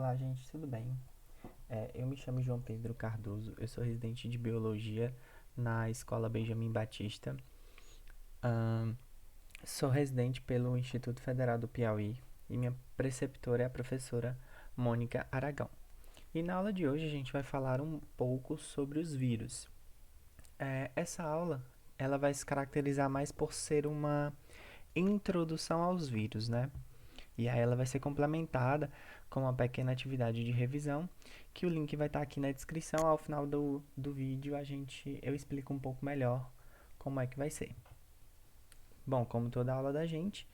Olá, gente, tudo bem? Eu me chamo João Pedro Cardoso, eu sou residente de Biologia na Escola Benjamin Batista. Ahn, Sou residente pelo Instituto Federal do Piauí e minha preceptora é a professora Mônica Aragão. E na aula de hoje a gente vai falar um pouco sobre os vírus. Essa aula ela vai se caracterizar mais por ser uma introdução aos vírus, né? E aí ela vai ser complementada com uma pequena atividade de revisão, que o link vai estar aqui na descrição. Ao final do vídeo eu explico um pouco melhor como é que vai ser. Bom, como toda aula da a gente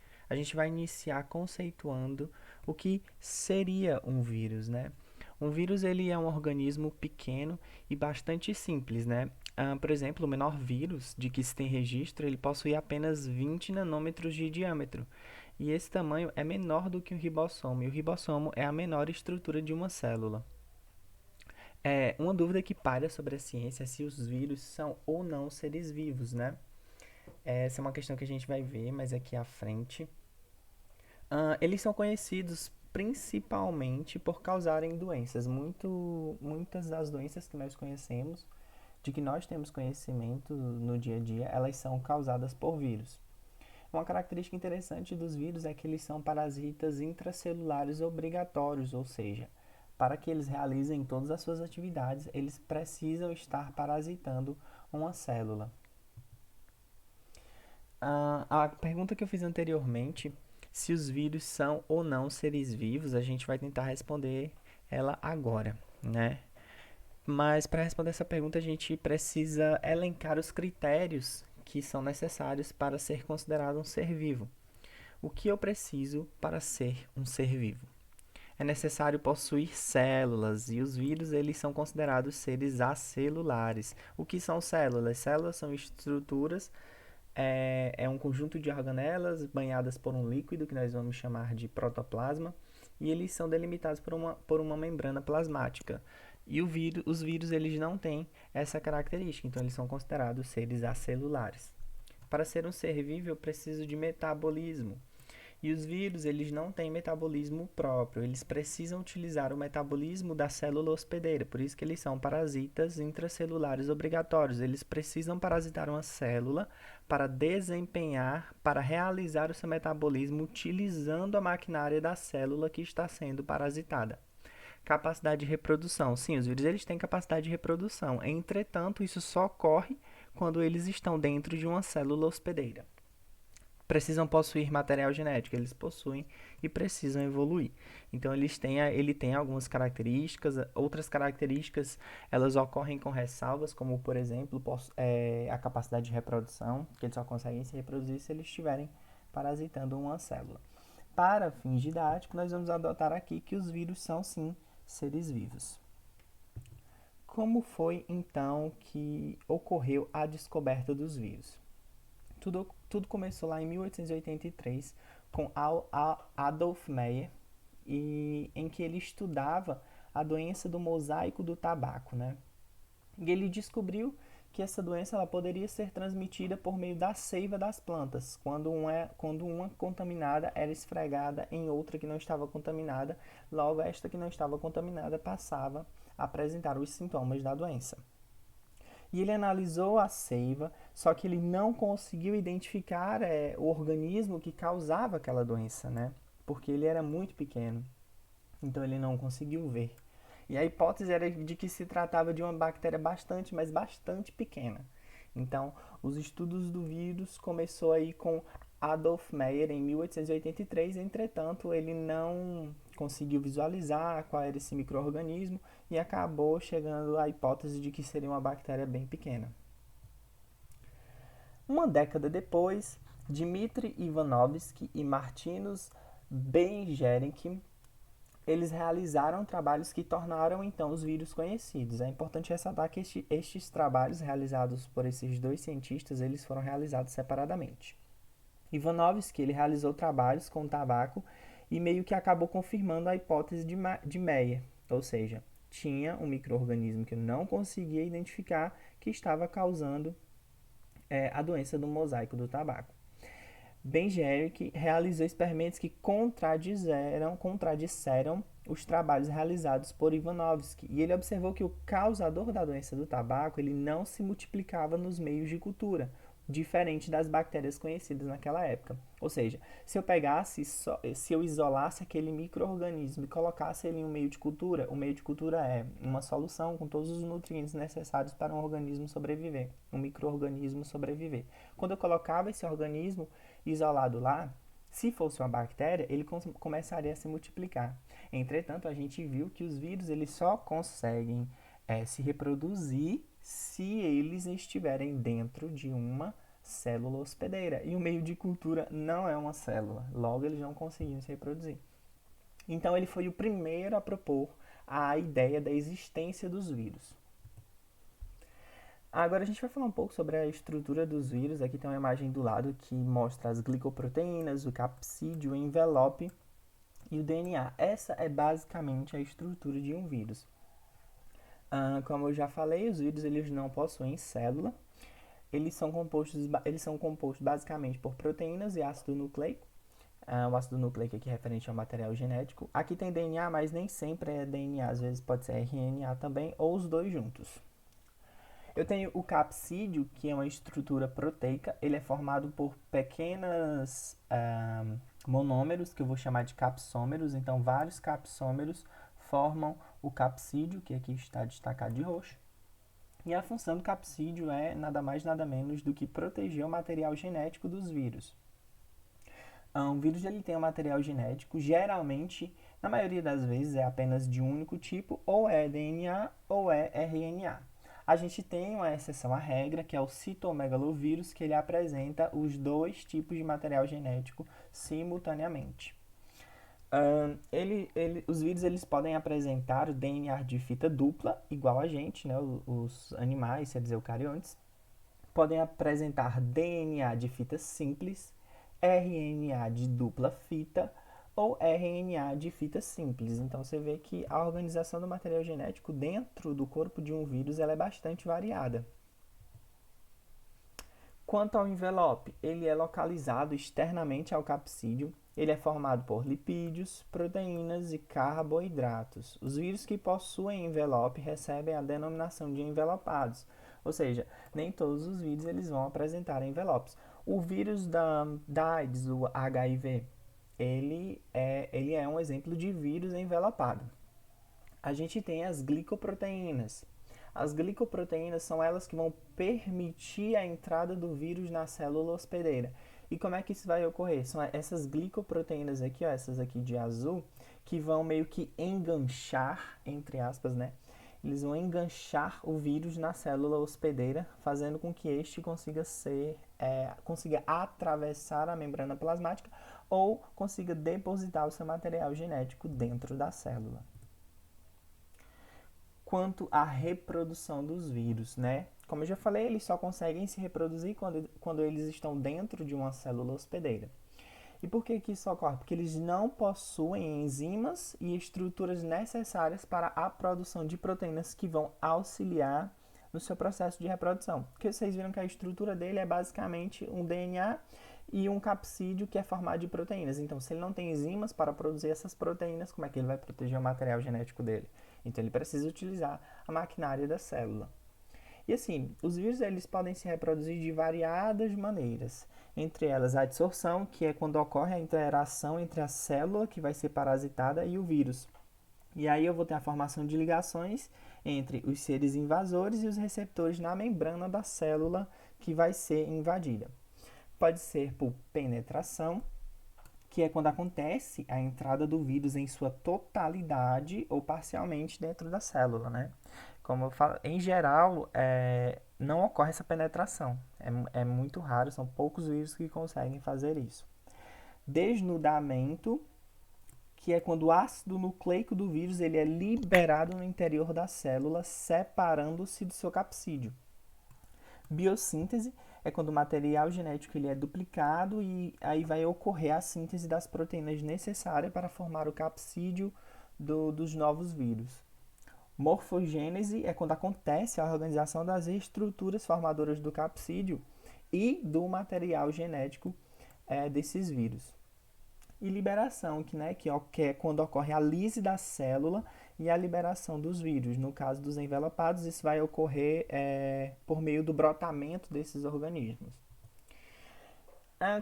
vai iniciar conceituando o que seria um vírus, né? Um vírus ele é um organismo pequeno e bastante simples, né? Por exemplo, o menor vírus de que se tem registro, ele possui apenas 20 nanômetros de diâmetro. E esse tamanho é menor do que o ribossomo, e o ribossomo é a menor estrutura de uma célula. Uma dúvida que paira sobre a ciência é se os vírus são ou não seres vivos, né? Essa é uma questão que a gente vai ver mais aqui à frente. Eles são conhecidos principalmente por causarem doenças. Muitas das doenças que nós conhecemos, de que nós temos conhecimento no dia a dia, elas são causadas por vírus. Uma característica interessante dos vírus é que eles são parasitas intracelulares obrigatórios, ou seja, para que eles realizem todas as suas atividades, eles precisam estar parasitando uma célula. A pergunta que eu fiz anteriormente, se os vírus são ou não seres vivos, a gente vai tentar responder ela agora, né? Mas para responder essa pergunta, a gente precisa elencar os critérios que são necessários para ser considerado um ser vivo. O que eu preciso para ser um ser vivo? É necessário possuir células e os vírus eles são considerados seres acelulares. O que são células? Células são estruturas, é um conjunto de organelas banhadas por um líquido que nós vamos chamar de protoplasma e eles são delimitados por uma membrana plasmática. E os vírus eles não têm essa característica, então eles são considerados seres acelulares. Para ser um ser vivo, eu preciso de metabolismo. E os vírus, eles não têm metabolismo próprio, eles precisam utilizar o metabolismo da célula hospedeira, por isso que eles são parasitas intracelulares obrigatórios. Eles precisam parasitar uma célula para realizar o seu metabolismo utilizando a maquinária da célula que está sendo parasitada. Capacidade de reprodução. Sim, os vírus eles têm capacidade de reprodução. Entretanto, isso só ocorre quando eles estão dentro de uma célula hospedeira. Precisam possuir material genético, eles possuem e precisam evoluir. Então ele tem algumas características, outras características elas ocorrem com ressalvas, como por exemplo a capacidade de reprodução, que eles só conseguem se reproduzir se eles estiverem parasitando uma célula. Para fins didáticos, nós vamos adotar aqui que os vírus são sim seres vivos. Como foi então que ocorreu a descoberta dos vírus? Tudo começou lá em 1883 com Adolf Meyer, em que ele estudava a doença do mosaico do tabaco, né? E ele descobriu que essa doença ela poderia ser transmitida por meio da seiva das plantas, quando uma contaminada era esfregada em outra que não estava contaminada, logo esta que não estava contaminada passava a apresentar os sintomas da doença. E ele analisou a seiva, só que ele não conseguiu identificar o organismo que causava aquela doença, né? Porque ele era muito pequeno, então ele não conseguiu ver. E a hipótese era de que se tratava de uma bactéria mas bastante pequena. Então, os estudos do vírus começou aí com Adolf Meyer em 1883, entretanto, ele não conseguiu visualizar qual era esse micro-organismo e acabou chegando à hipótese de que seria uma bactéria bem pequena. Uma década depois, Dmitry Ivanovsky e Martinus Bengerenk eles realizaram trabalhos que tornaram então os vírus conhecidos. É importante ressaltar que estes trabalhos realizados por esses dois cientistas, eles foram realizados separadamente. Ivanovsky ele realizou trabalhos com tabaco e meio que acabou confirmando a hipótese de Meyer, ou seja, tinha um micro-organismo que não conseguia identificar que estava causando a doença do mosaico do tabaco. Ben Jerrick realizou experimentos que contradisseram os trabalhos realizados por Ivanovsky, e ele observou que o causador da doença do tabaco ele não se multiplicava nos meios de cultura, diferente das bactérias conhecidas naquela época. Ou seja, se eu isolasse aquele micro-organismo e colocasse ele em um meio de cultura, o meio de cultura é uma solução com todos os nutrientes necessários para um organismo sobreviver, um micro-organismo sobreviver. Quando eu colocava esse organismo isolado lá, se fosse uma bactéria, ele começaria a se multiplicar. Entretanto, a gente viu que os vírus eles só conseguem se reproduzir se eles estiverem dentro de uma célula hospedeira. E o meio de cultura não é uma célula, logo eles não conseguiam se reproduzir. Então ele foi o primeiro a propor a ideia da existência dos vírus. Agora a gente vai falar um pouco sobre a estrutura dos vírus. Aqui tem uma imagem do lado que mostra as glicoproteínas, o capsídeo, o envelope e o DNA. Essa é basicamente a estrutura de um vírus. Como eu já falei, os vírus eles não possuem célula. Eles são compostos basicamente por proteínas e ácido nucleico. O ácido nucleico aqui é referente ao material genético. Aqui tem DNA, mas nem sempre é DNA. Às vezes pode ser RNA também, ou os dois juntos. Eu tenho o capsídeo, que é uma estrutura proteica. Ele é formado por pequenos monômeros, que eu vou chamar de capsômeros. Então, vários capsômeros formam o capsídeo, que aqui está destacado de roxo. E a função do capsídeo é nada mais nada menos do que proteger o material genético dos vírus. O vírus ele tem um material genético, geralmente, na maioria das vezes, é apenas de um único tipo, ou é DNA ou é RNA. A gente tem uma exceção à regra, que é o citomegalovírus, que ele apresenta os dois tipos de material genético simultaneamente. Os vírus eles podem apresentar o DNA de fita dupla, igual a gente, né, os animais, quer dizer, eucariontes. Podem apresentar DNA de fita simples, RNA de dupla fita ou RNA de fita simples. Então você vê que a organização do material genético dentro do corpo de um vírus ela é bastante variada. Quanto ao envelope, ele é localizado externamente ao capsídeo. Ele é formado por lipídios, proteínas e carboidratos. Os vírus que possuem envelope recebem a denominação de envelopados, ou seja, nem todos os vírus eles vão apresentar envelopes. O vírus da AIDS, o HIV, ele é um exemplo de vírus envelopado. A gente tem as glicoproteínas. As glicoproteínas são elas que vão permitir a entrada do vírus na célula hospedeira. E como é que isso vai ocorrer? São essas glicoproteínas aqui, ó, essas aqui de azul, que vão meio que enganchar, entre aspas, né? Eles vão enganchar o vírus na célula hospedeira, fazendo com que este consiga atravessar a membrana plasmática ou consiga depositar o seu material genético dentro da célula. Quanto à reprodução dos vírus, né? Como eu já falei, eles só conseguem se reproduzir quando eles estão dentro de uma célula hospedeira. E por que isso ocorre? Porque eles não possuem enzimas e estruturas necessárias para a produção de proteínas que vão auxiliar no seu processo de reprodução. Porque vocês viram que a estrutura dele é basicamente um DNA e um capsídeo que é formado de proteínas. Então, se ele não tem enzimas para produzir essas proteínas, como é que ele vai proteger o material genético dele? Então, ele precisa utilizar a maquinária da célula. E assim, os vírus eles podem se reproduzir de variadas maneiras. Entre elas, a adsorção, que é quando ocorre a interação entre a célula que vai ser parasitada e o vírus. E aí eu vou ter a formação de ligações entre os seres invasores e os receptores na membrana da célula que vai ser invadida. Pode ser por penetração, que é quando acontece a entrada do vírus em sua totalidade ou parcialmente dentro da célula, né? Como eu falo, em geral, não ocorre essa penetração. É muito raro, são poucos vírus que conseguem fazer isso. Desnudamento, que é quando o ácido nucleico do vírus ele é liberado no interior da célula, separando-se do seu capsídeo. Biossíntese é quando o material genético ele é duplicado e aí vai ocorrer a síntese das proteínas necessárias para formar o capsídeo dos novos vírus. Morfogênese é quando acontece a organização das estruturas formadoras do capsídeo e do material genético desses vírus. E liberação, que é quando ocorre a lise da célula e a liberação dos vírus. No caso dos envelopados, isso vai ocorrer por meio do brotamento desses organismos.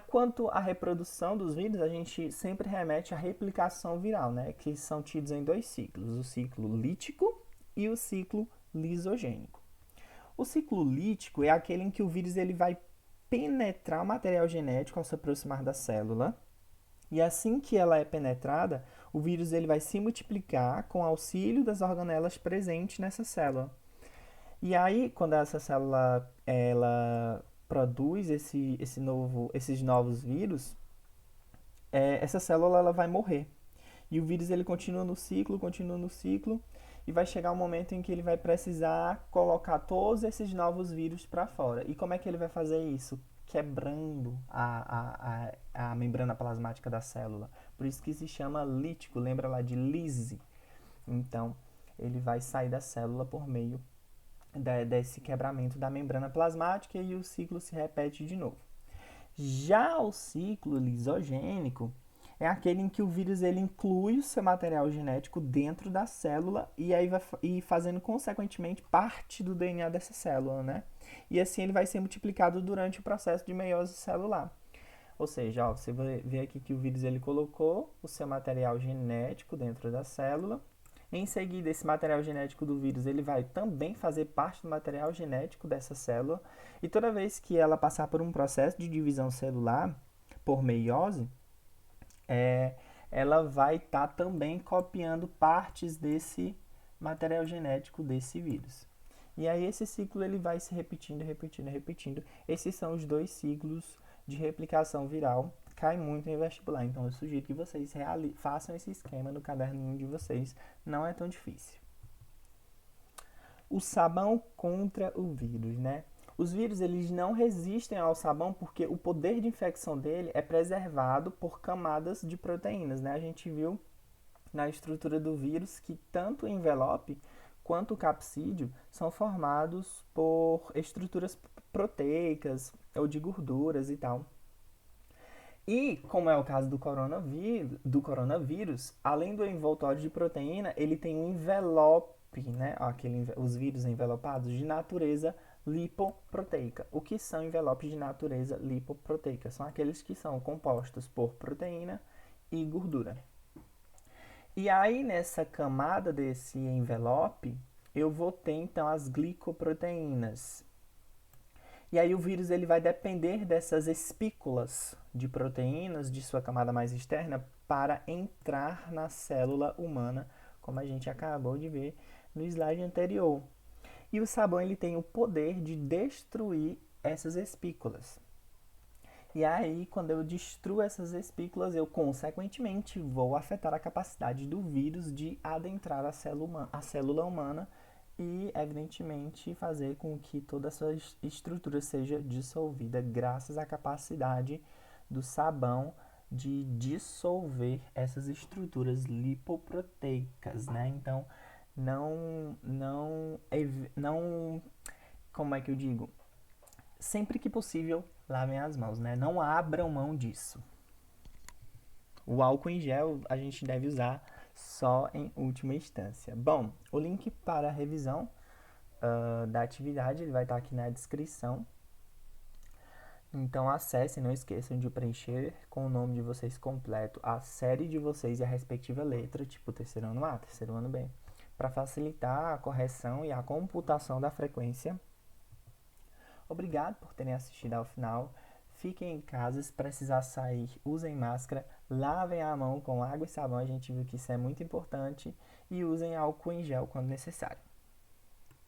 Quanto à reprodução dos vírus, a gente sempre remete à replicação viral, né? Que são tidos em dois ciclos, o ciclo lítico e o ciclo lisogênico. O ciclo lítico é aquele em que o vírus ele vai penetrar o material genético ao se aproximar da célula, e assim que ela é penetrada, o vírus ele vai se multiplicar com auxílio das organelas presentes nessa célula. E aí, quando essa célula ela produz esses novos vírus, essa célula ela vai morrer. E o vírus ele continua no ciclo, e vai chegar um momento em que ele vai precisar colocar todos esses novos vírus para fora. E como é que ele vai fazer isso? Quebrando a membrana plasmática da célula. Por isso que se chama lítico, lembra lá de lise. Então, ele vai sair da célula por meio desse quebramento da membrana plasmática e o ciclo se repete de novo. Já o ciclo lisogênico é aquele em que o vírus ele inclui o seu material genético dentro da célula e aí vai fazendo consequentemente parte do DNA dessa célula, né? E assim ele vai ser multiplicado durante o processo de meiose celular. Ou seja, você vê aqui que o vírus ele colocou o seu material genético dentro da célula. Em seguida, esse material genético do vírus ele vai também fazer parte do material genético dessa célula. E toda vez que ela passar por um processo de divisão celular, por meiose, ela vai estar também copiando partes desse material genético desse vírus. E aí esse ciclo ele vai se repetindo, repetindo, repetindo. Esses são os dois ciclos de replicação viral. Cai muito em vestibular, então eu sugiro que vocês façam esse esquema no caderninho de vocês. Não é tão difícil. O sabão contra o vírus, né? Os vírus eles não resistem ao sabão porque o poder de infecção dele é preservado por camadas de proteínas, né? A gente viu na estrutura do vírus que tanto o envelope quanto o capsídeo são formados por estruturas proteicas ou de gorduras e tal. E, como é o caso do coronavírus, além do envoltório de proteína, ele tem um envelope, né? Os vírus envelopados de natureza lipoproteica. O que são envelopes de natureza lipoproteica? São aqueles que são compostos por proteína e gordura. E aí, nessa camada desse envelope, eu vou ter, então, as glicoproteínas. E aí o vírus ele vai depender dessas espículas de proteínas de sua camada mais externa para entrar na célula humana, como a gente acabou de ver no slide anterior. E o sabão ele tem o poder de destruir essas espículas. E aí, quando eu destruo essas espículas, eu consequentemente vou afetar a capacidade do vírus de adentrar a célula humana e, evidentemente, fazer com que toda a sua estrutura seja dissolvida, graças à capacidade do sabão de dissolver essas estruturas lipoproteicas, né? Então, como é que eu digo? Sempre que possível, lavem as mãos, né? Não abram mão disso. O álcool em gel a gente deve usar só em última instância. Bom, o link para a revisão da atividade ele vai estar aqui na descrição. Então acessem, não esqueçam de preencher com o nome de vocês completo, a série de vocês e a respectiva letra, tipo terceiro ano A, terceiro ano B, para facilitar a correção e a computação da frequência. Obrigado por terem assistido ao final. Fiquem em casa, se precisar sair, usem máscara, lavem a mão com água e sabão, a gente viu que isso é muito importante, e usem álcool em gel quando necessário.